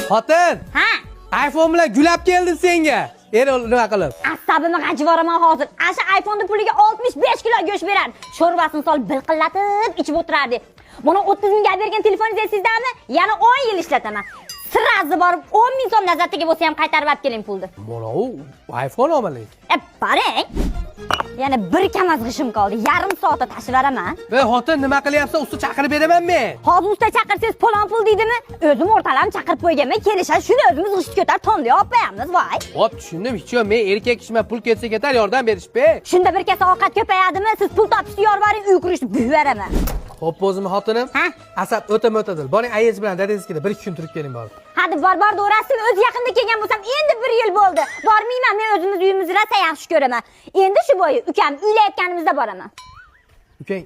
Xotin, Ha? iPhone bilan gulab keldi senga. Nima qilib? Asabimni g'ajvoraman hozir. Asha iPhone'ning puliga 65 kilo go'sht beradi. Sho'rbasini solib bilqillatib ichib o'tirardi. Mana 30 mingga bergan telefoningiz sizdami? Yana 10 yil ishlataman. Sirazi borib 10 ming so'm nazaratiga bo'lsa ham qaytarib olib keling pulni. Mana u iPhone olmalik. Boring. Yana bir kamas g'ishim qoldi. Yarim soatda tashib beraman. Xotin, nima qilyapsan? Usta chaqirib beraman men. Hozir usta chaqirsangiz palon pul deydimi? O'zim o'rtalarni chaqirib qo'yganman. Kelishadi, shuni o'zimiz g'isht ko'tarib tonli olib qo'yamiz, voy. Hop, tushundim. Hech yo'q, men erkak kishiman, pul ketsa ketar, yordam berishbe. Shunda bir kasa ovqat ko'payadimi? Siz pul topishni yor bering, uy qurishni buyuraman. Xo'p, o'zimni xotinim. Ha? Asab o'ta-o'tadil. Boring, ayingiz bilan dadangizga 1-2 kun turib keling borib. Hadi bor do'rasini o'z yaqinda kelgan bo'lsam, endi 1 yil bo'ldi. Bormayman, men o'zimiz uyimizni rosa yaxshi ko'raman. Endi shu bo'yi ukam uylayotganimizda boraman. Ukang,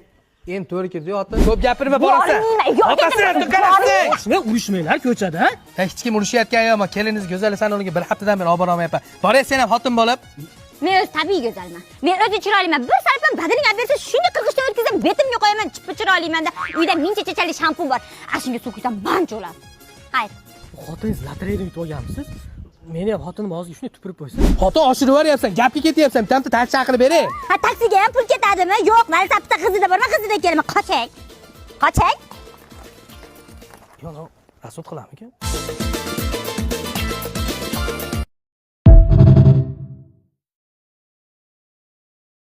endi to'g'ri keldi, xotin. Ko'p gapirma, borasan. Bormayman, yo'q. Otasi, qarasang. Shuna urishmanglar ko'chada, ha? Hech kim urushayotgani yo'q, keliniz go'zal sanoliga bir haftadan beri olib bormayapman. Boring, sen ham xotin bo'lib. Men o'z tabiiy go'zalman. Men o'zi chiroyliman. Bir sarfdan badaling olib bersa, shuni qirg'ishdan o'tkazsam, betimga qo'yaman, chippa chiroyliman-da. Uyda mingcha chechali shampun bor. Ashunga suv quysam, banch bo'ladi. Xayr. Xotiningiz lotereyadan yutib olganmisiz? Meni ham xotinim og'ziga shuni tupurib qo'ysin. Xotin oshirib yuboryapsan, gapga ketyapsan. Bitta taksi chaqirib bering. Ha, taksiga ham pul ketadimi? Yo'q, men sapta qizida borman, qizida kelaman. Qoching. Qoching. Yo'q, rasot qilammikan?